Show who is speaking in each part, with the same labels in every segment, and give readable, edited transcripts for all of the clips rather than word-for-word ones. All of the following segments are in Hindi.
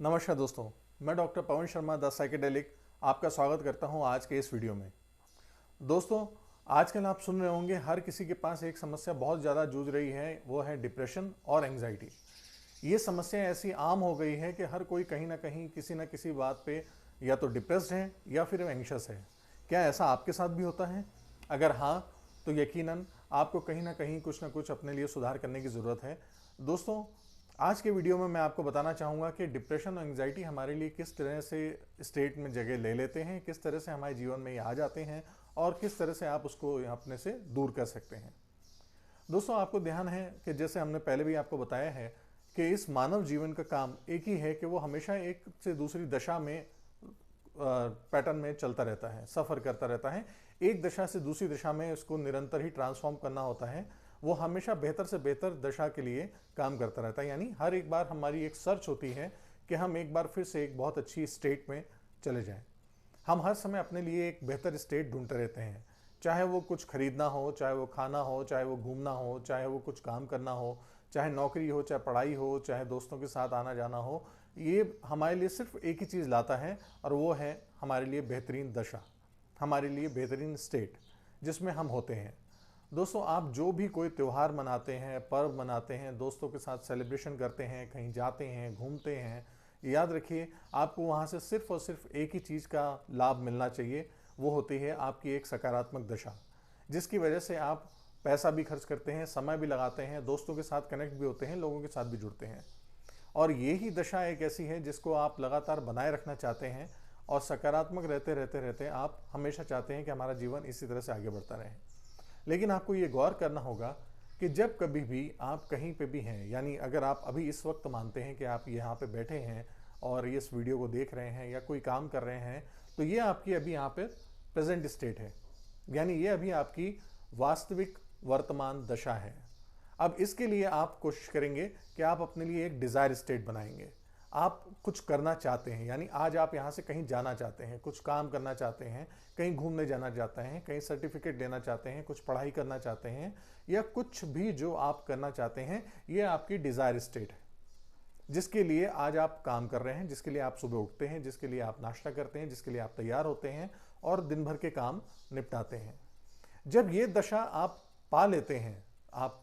Speaker 1: नमस्कार दोस्तों, मैं doctor Pawan Sharma the psychedelic आपका स्वागत करता हूं आज के इस वीडियो में। दोस्तों, आजकल आप सुन रहे होंगे हर किसी के पास एक समस्या बहुत ज़्यादा जूझ रही है, वो है डिप्रेशन और एंग्जाइटी। ये समस्या ऐसी आम हो गई है कि हर कोई कहीं ना कहीं किसी न किसी बात पे या तो डिप्रेस्ड है या फिर एंग्शियस है। क्या ऐसा आपके साथ भी होता है? अगर हाँ, तो यकीनन आपको कहीं ना कहीं कुछ ना कुछ अपने लिए सुधार करने की ज़रूरत है। दोस्तों, आज के वीडियो में मैं आपको बताना चाहूँगा कि डिप्रेशन और एंग्जाइटी हमारे लिए किस तरह से स्टेट में जगह ले लेते हैं, किस तरह से हमारे जीवन में ये आ जाते हैं और किस तरह से आप उसको अपने से दूर कर सकते हैं। दोस्तों, आपको ध्यान है कि जैसे हमने पहले भी आपको बताया है कि इस मानव जीवन का काम एक ही है कि वो हमेशा एक से दूसरी दशा में पैटर्न में चलता रहता है, सफ़र करता रहता है। एक दशा से दूसरी दशा में उसको निरंतर ही ट्रांसफॉर्म करना होता है। वो हमेशा बेहतर से बेहतर दशा के लिए काम करता रहता है। यानी हर एक बार हमारी एक सर्च होती है कि हम एक बार फिर से एक बहुत अच्छी स्टेट में चले जाएं। हम हर समय अपने लिए एक बेहतर स्टेट ढूंढते रहते हैं, चाहे वो कुछ खरीदना हो, चाहे वो खाना हो, चाहे वो घूमना हो, चाहे वो कुछ काम करना हो, चाहे नौकरी हो, चाहे पढ़ाई हो, चाहे दोस्तों के साथ आना जाना हो। ये हमारे लिए सिर्फ एक ही चीज़ लाता है और वो है हमारे लिए बेहतरीन दशा, हमारे लिए बेहतरीन स्टेट जिसमें हम होते हैं। दोस्तों, आप जो भी कोई त्यौहार मनाते हैं, पर्व मनाते हैं, दोस्तों के साथ सेलिब्रेशन करते हैं, कहीं जाते हैं, घूमते हैं, याद रखिए आपको वहाँ से सिर्फ और सिर्फ एक ही चीज़ का लाभ मिलना चाहिए। वो होती है आपकी एक सकारात्मक दशा, जिसकी वजह से आप पैसा भी खर्च करते हैं, समय भी लगाते हैं, दोस्तों के साथ कनेक्ट भी होते हैं, लोगों के साथ भी जुड़ते हैं। और ये ही दशा एक ऐसी है जिसको आप लगातार बनाए रखना चाहते हैं और सकारात्मक रहते रहते रहते आप हमेशा चाहते हैं कि हमारा जीवन इसी तरह से आगे बढ़ता रहे। लेकिन आपको ये गौर करना होगा कि जब कभी भी आप कहीं पे भी हैं, यानी अगर आप अभी इस वक्त मानते हैं कि आप यहाँ पे बैठे हैं और इस वीडियो को देख रहे हैं या कोई काम कर रहे हैं, तो ये आपकी अभी यहाँ पे प्रेजेंट स्टेट है, यानी ये अभी आपकी वास्तविक वर्तमान दशा है। अब इसके लिए आप कोशिश करेंगे कि आप अपने लिए एक डिज़ायर स्टेट बनाएंगे। आप कुछ करना चाहते हैं, यानी आज आप यहाँ से कहीं जाना चाहते हैं, कुछ काम करना चाहते हैं, कहीं घूमने जाना चाहते हैं, कहीं सर्टिफिकेट लेना चाहते हैं, कुछ पढ़ाई करना चाहते हैं, या कुछ भी जो आप करना चाहते हैं, ये आपकी डिज़ायर स्टेट है जिसके लिए आज आप काम कर रहे हैं, जिसके लिए आप सुबह उठते हैं, जिसके लिए आप नाश्ता करते हैं, जिसके लिए आप तैयार होते हैं और दिन भर के काम निपटाते हैं। जब ये दशा आप पा लेते हैं, आप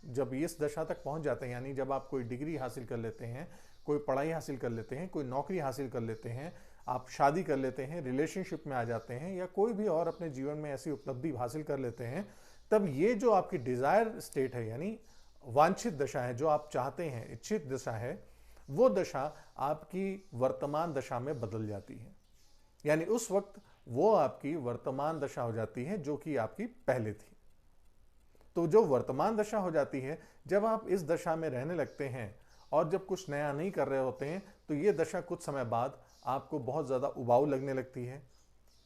Speaker 1: जब इस दशा तक पहुंच जाते हैं, यानी जब आप कोई डिग्री हासिल कर लेते हैं, कोई पढ़ाई हासिल कर लेते हैं, कोई नौकरी हासिल कर लेते हैं, आप शादी कर लेते हैं, रिलेशनशिप में आ जाते हैं, या कोई भी और अपने जीवन में ऐसी उपलब्धि हासिल कर लेते हैं, तब ये जो आपकी डिजायर स्टेट है, यानी वांछित दशा है, जो आप चाहते हैं, इच्छित दशा है, वो दशा आपकी वर्तमान दशा में बदल जाती है। यानी उस वक्त वो आपकी वर्तमान दशा हो जाती है जो कि आपकी पहले थी। तो जो वर्तमान दशा हो जाती है, जब आप इस दशा में रहने लगते हैं और जब कुछ नया नहीं कर रहे होते हैं, तो ये दशा कुछ समय बाद आपको बहुत ज़्यादा उबाऊ लगने लगती है,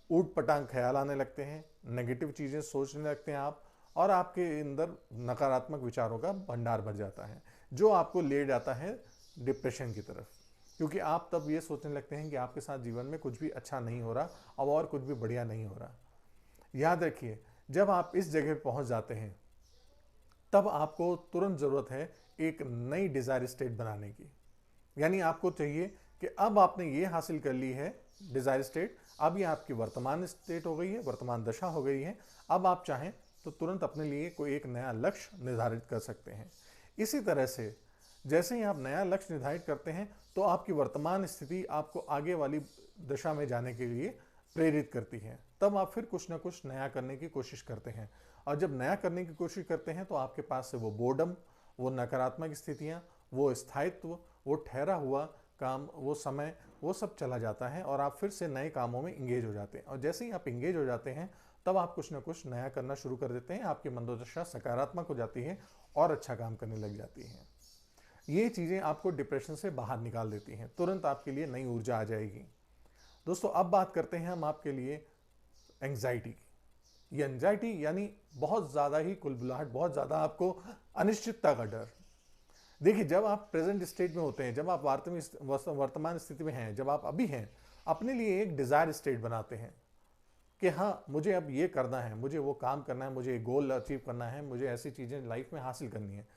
Speaker 1: ऊट पटांग ख्याल आने लगते हैं, नेगेटिव चीज़ें सोचने लगते हैं आप, और आपके अंदर नकारात्मक विचारों का भंडार भर जाता है जो आपको ले जाता है डिप्रेशन की तरफ। क्योंकि आप तब ये सोचने लगते हैं कि आपके साथ जीवन में कुछ भी अच्छा नहीं हो रहा, अब और कुछ भी बढ़िया नहीं हो रहा। याद रखिए, जब आप इस जगह पहुंच जाते हैं, तब आपको तुरंत ज़रूरत है एक नई डिज़ायर स्टेट बनाने की। यानी आपको चाहिए कि अब आपने ये हासिल कर ली है डिज़ायर स्टेट, अब ये आपकी वर्तमान स्टेट हो गई है, वर्तमान दशा हो गई है। अब आप चाहें तो तुरंत अपने लिए कोई एक नया लक्ष्य निर्धारित कर सकते हैं। इसी तरह से जैसे ही आप नया लक्ष्य निर्धारित करते हैं, तो आपकी वर्तमान स्थिति आपको आगे वाली दशा में जाने के लिए प्रेरित करती है। तब आप फिर कुछ ना कुछ नया करने की कोशिश करते हैं, और जब नया करने की कोशिश करते हैं तो आपके पास से वो बोर्डम, वो नकारात्मक स्थितियाँ, वो स्थायित्व, वो ठहरा हुआ काम, वो समय, वो सब चला जाता है और आप फिर से नए कामों में इंगेज हो जाते हैं। और जैसे ही आप इंगेज हो जाते हैं, तब आप कुछ ना कुछ नया करना शुरू कर देते हैं, आपकी मनोदशा सकारात्मक हो जाती है और अच्छा काम करने लग जाती है। ये चीज़ें आपको डिप्रेशन से बाहर निकाल देती हैं, तुरंत आपके लिए नई ऊर्जा आ जाएगी। दोस्तों, अब बात करते हैं हम आपके लिए एंग्जाइटी की। ये एंग्जाइटी यानी बहुत ज़्यादा ही कुलबुलाहट, बहुत ज़्यादा आपको अनिश्चितता का डर। देखिए, जब आप प्रेजेंट स्टेट में होते हैं, जब आप वर्तमान स्थिति में हैं, जब आप अभी हैं, अपने लिए एक डिज़ायर स्टेट बनाते हैं कि हाँ, मुझे अब ये करना है, मुझे वो काम करना है, मुझे गोल अचीव करना है, मुझे ऐसी चीज़ें लाइफ में हासिल करनी है।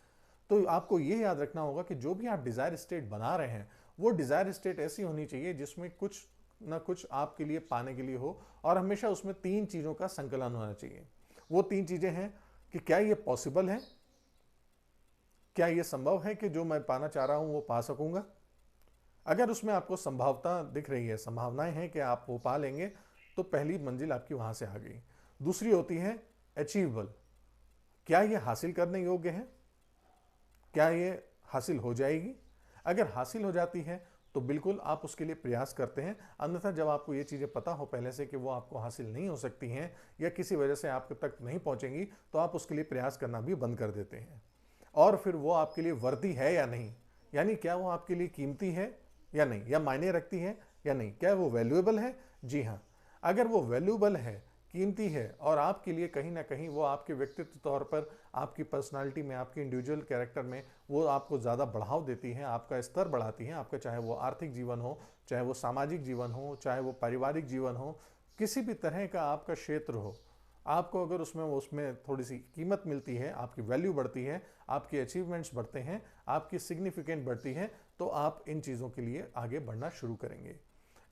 Speaker 1: तो आपको ये याद रखना होगा कि जो भी आप डिज़ायर स्टेट बना रहे हैं, वो डिज़ायर स्टेट ऐसी होनी चाहिए जिसमें कुछ ना कुछ आपके लिए पाने के लिए हो, और हमेशा उसमें 3 चीज़ों का संकलन होना चाहिए। वो 3 चीज़ें हैं कि क्या ये पॉसिबल है, क्या ये संभव है कि जो मैं पाना चाह रहा हूं वो पा सकूंगा। अगर उसमें आपको संभावना दिख रही है, संभावनाएं हैं कि आप वो पा लेंगे, तो पहली मंजिल आपकी वहां से आ गई। दूसरी होती है अचीवेबल, क्या ये हासिल करने योग्य है, क्या ये हासिल हो जाएगी। अगर हासिल हो जाती है तो बिल्कुल आप उसके लिए प्रयास करते हैं, अन्यथा जब आपको ये चीज़ें पता हो पहले से कि वो आपको हासिल नहीं हो सकती हैं या किसी वजह से आप तक नहीं पहुंचेंगी, तो आप उसके लिए प्रयास करना भी बंद कर देते हैं। और फिर वो आपके लिए वर्दी है या नहीं, यानी क्या वो आपके लिए कीमती है या नहीं, या मायने रखती है या नहीं, क्या वो वैल्यूएबल है। जी हाँ, अगर वो वैल्यूएबल है, कीमती है, और आपके लिए कहीं ना कहीं वो आपके व्यक्तित्व तौर पर, आपकी पर्सनालिटी में, आपके इंडिविजुअल कैरेक्टर में वो आपको ज़्यादा बढ़ाव देती है, आपका स्तर बढ़ाती है, आपका चाहे वो आर्थिक जीवन हो, चाहे वो सामाजिक जीवन हो, चाहे वो पारिवारिक जीवन हो, किसी भी तरह का आपका क्षेत्र हो, आपको अगर उसमें थोड़ी सी कीमत मिलती है, आपकी वैल्यू बढ़ती है, आपके अचीवमेंट्स बढ़ते हैं, आपकी सिग्निफिकेंट बढ़ती है, तो आप इन चीज़ों के लिए आगे बढ़ना शुरू करेंगे।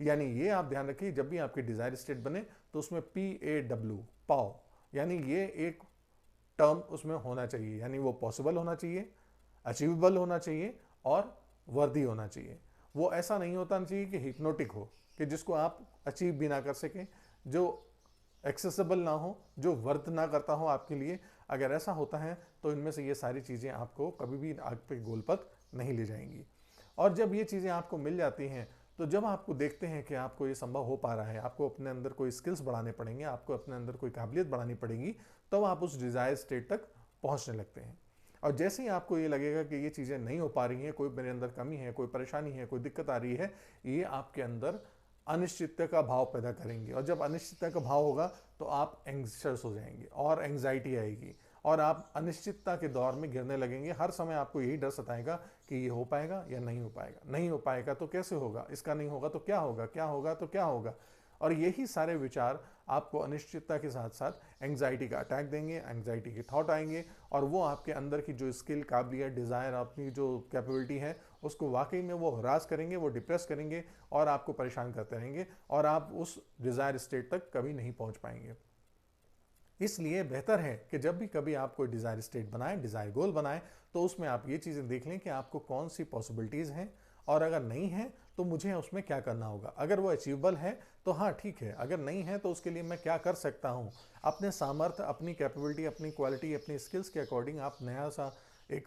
Speaker 1: यानी ये आप ध्यान रखिए, जब भी आपकी डिज़ायर स्टेट बने तो उसमें PAW, पाव, यानी ये एक टर्म उसमें होना चाहिए, यानी वो पॉसिबल होना चाहिए, अचीवेबल होना चाहिए और वर्दी होना चाहिए। वो ऐसा नहीं होता चाहिए कि हिप्नोटिक हो, कि जिसको आप अचीव भी ना कर सकें, जो एक्सेसिबल ना हो, जो वर्थ ना करता हो आपके लिए। अगर ऐसा होता है तो इनमें से ये सारी चीज़ें आपको कभी भी आपके गोल पर नहीं ले जाएंगी। और जब ये चीज़ें आपको मिल जाती हैं, तो जब आपको देखते हैं कि आपको ये संभव हो पा रहा है, आपको अपने अंदर कोई स्किल्स बढ़ाने पड़ेंगे, आपको अपने अंदर कोई काबिलियत बढ़ानी पड़ेगी, तब आप उस डिज़ायर स्टेट तक पहुंचने लगते हैं। और जैसे ही आपको ये लगेगा कि ये चीज़ें नहीं हो पा रही हैं, कोई मेरे अंदर कमी है, कोई परेशानी है, कोई दिक्कत आ रही है, ये आपके अंदर अनिश्चितता का भाव पैदा करेंगे। और जब अनिश्चितता का भाव होगा तो आप एंग्शियस हो जाएंगे और एंग्जाइटी आएगी, और आप अनिश्चितता के दौर में गिरने लगेंगे। हर समय आपको यही डर सताएगा कि ये हो पाएगा या नहीं हो पाएगा, नहीं हो पाएगा तो कैसे होगा, इसका नहीं होगा तो क्या होगा, क्या होगा तो क्या होगा। और यही सारे विचार आपको अनिश्चितता के साथ साथ एंग्जाइटी का अटैक देंगे, एंग्जाइटी के थॉट आएंगे, और वो आपके अंदर की जो स्किल, काबिलियत, डिज़ायर, अपनी जो कैपेबिलिटी है, उसको वाकई में वो हरास करेंगे, वो डिप्रेस करेंगे और आपको परेशान करते रहेंगे, और आप उस डिज़ायर स्टेट तक कभी नहीं पहुंच पाएंगे। इसलिए बेहतर है कि जब भी कभी आप कोई डिज़ायर स्टेट बनाएं, डिज़ायर गोल बनाएं, तो उसमें आप ये चीज़ें देख लें कि आपको कौन सी पॉसिबिलिटीज़ हैं, और अगर नहीं है तो मुझे उसमें क्या करना होगा। अगर वो अचीवेबल है तो हाँ ठीक है, अगर नहीं है तो उसके लिए मैं क्या कर सकता हूँ। अपने सामर्थ्य, अपनी कैपेबिलिटी, अपनी क्वालिटी, अपनी स्किल्स के अकॉर्डिंग आप नया सा एक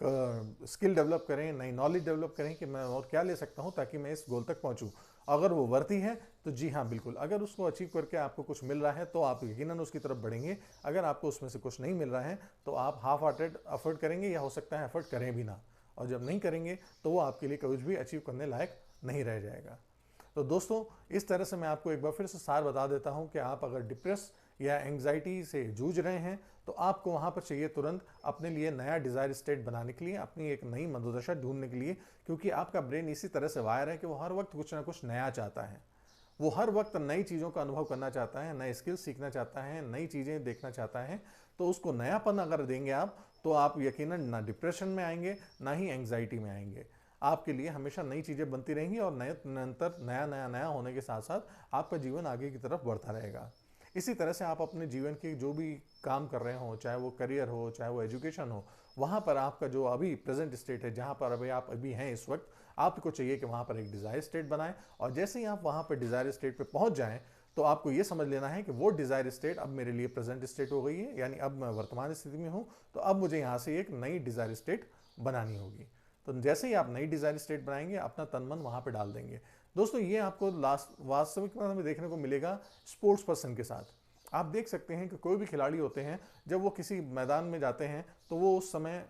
Speaker 1: स्किल डेवलप करें, नई नॉलेज डेवलप करें कि मैं और क्या ले सकता हूँ ताकि मैं इस गोल तक पहुँचूँ। अगर वो वर्ती है तो जी हाँ बिल्कुल, अगर उसको अचीव करके आपको कुछ मिल रहा है तो आप यकीनन उसकी तरफ बढ़ेंगे। अगर आपको उसमें से कुछ नहीं मिल रहा है तो आप हाफ हार्टेड एफर्ट करेंगे, या हो सकता है एफर्ट करें भी ना, और जब नहीं करेंगे तो वो आपके लिए कभी भी अचीव करने लायक नहीं रह जाएगा। तो दोस्तों, इस तरह से मैं आपको एक बार फिर से सार बता देता हूं कि आप अगर डिप्रेस या एंग्जाइटी से जूझ रहे हैं तो आपको वहां पर चाहिए तुरंत अपने लिए नया डिज़ायर स्टेट बनाने के लिए, अपनी एक नई मनोदशा ढूंढने के लिए, क्योंकि आपका ब्रेन इसी तरह से वायर है कि वो हर वक्त कुछ ना कुछ नया चाहता है। वो हर वक्त नई चीज़ों का अनुभव करना चाहता है, नए स्किल्स सीखना चाहता है, नई चीज़ें देखना चाहता है। तो उसको नयापन अगर देंगे आप, तो आप यकीनन ना डिप्रेशन में आएंगे, ना ही एंग्जाइटी में आएंगे। आपके लिए हमेशा नई चीज़ें बनती रहेंगी, और नए निरंतर नया नया नया होने के साथ साथ आपका जीवन आगे की तरफ बढ़ता रहेगा। इसी तरह से आप अपने जीवन के जो भी काम कर रहे हो, चाहे वो करियर हो, चाहे वो एजुकेशन हो, वहाँ पर आपका जो अभी प्रेजेंट स्टेट है, जहाँ पर अभी आप हैं इस वक्त, आपको चाहिए कि वहाँ पर एक डिज़ायर स्टेट बनाएं। और जैसे ही आप वहाँ पर डिज़ायर स्टेट पे पहुँच जाएं, तो आपको ये समझ लेना है कि वो डिज़ायर स्टेट अब मेरे लिए प्रेजेंट स्टेट हो गई है, यानी अब मैं वर्तमान स्थिति में हूँ, तो अब मुझे यहाँ से एक नई डिज़ायर स्टेट बनानी होगी। तो जैसे ही आप नई डिज़ायर स्टेट बनाएंगे, अपना तन मन वहाँ पे डाल देंगे। दोस्तों, ये आपको वास्तविक में देखने को मिलेगा स्पोर्ट्स पर्सन के साथ। आप देख सकते हैं कि कोई भी खिलाड़ी होते हैं, जब वो किसी मैदान में जाते हैं तो वो उस समय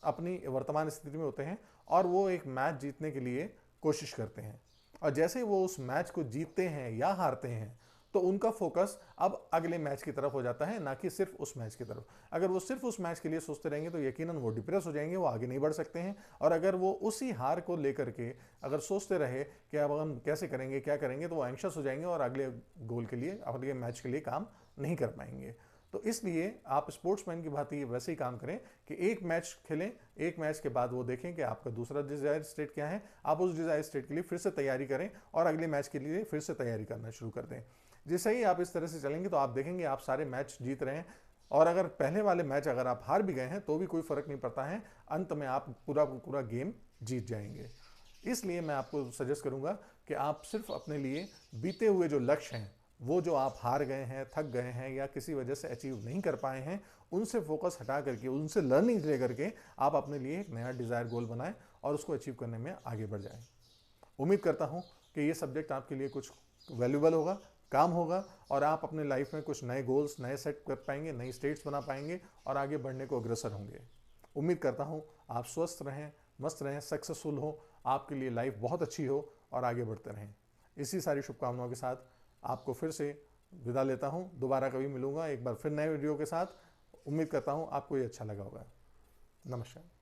Speaker 1: अपनी वर्तमान स्थिति में होते हैं, और वो एक मैच जीतने के लिए कोशिश करते हैं। और जैसे ही वो उस मैच को जीतते हैं या हारते हैं, तो उनका फोकस अब अगले मैच की तरफ हो जाता है, ना कि सिर्फ उस मैच की तरफ। अगर वो सिर्फ उस मैच के लिए सोचते रहेंगे तो यकीनन वो डिप्रेस हो जाएंगे, वो आगे नहीं बढ़ सकते हैं। और अगर वो उसी हार को लेकर के अगर सोचते रहे कि अब हम कैसे करेंगे, क्या करेंगे, तो वो एंग्शियस हो जाएंगे और अगले गोल के लिए, अगले मैच के लिए काम नहीं कर पाएंगे। तो इसलिए आप स्पोर्ट्समैन की भांति वैसे ही काम करें कि एक मैच खेलें, एक मैच के बाद वो देखें कि आपका दूसरा डिजायर स्टेट क्या है, आप उस डिजायर स्टेट के लिए फिर से तैयारी करें और अगले मैच के लिए फिर से तैयारी करना शुरू कर दें। जैसे ही आप इस तरह से चलेंगे तो आप देखेंगे आप सारे मैच जीत रहे हैं, और अगर पहले वाले मैच अगर आप हार भी गए हैं तो भी कोई फर्क नहीं पड़ता है, अंत में आप पूरा गेम जीत जाएंगे। इसलिए मैं आपको सजेस्ट करूंगा कि आप सिर्फ अपने लिए बीते हुए जो लक्ष्य हैं, वो जो आप हार गए हैं, थक गए हैं या किसी वजह से अचीव नहीं कर पाए हैं, उनसे फोकस हटा करके, उनसे लर्निंग ले करके आप अपने लिए एक नया डिजायर गोल बनाएं और उसको अचीव करने में आगे बढ़ जाएं। उम्मीद करता हूं कि ये सब्जेक्ट आपके लिए कुछ वैल्यूबल होगा, काम होगा, और आप अपने लाइफ में कुछ नए गोल्स नए सेट कर पाएंगे, नई स्टेट्स बना पाएंगे और आगे बढ़ने को अग्रसर होंगे। उम्मीद करता हूं आप स्वस्थ रहें, मस्त रहें, सक्सेसफुल हो, आपके लिए लाइफ बहुत अच्छी हो और आगे बढ़ते रहें। इसी सारी शुभकामनाओं के साथ आपको फिर से विदा लेता हूं। दोबारा कभी मिलूंगा एक बार फिर नए वीडियो के साथ। उम्मीद करता हूं आपको ये अच्छा लगा होगा। नमस्कार।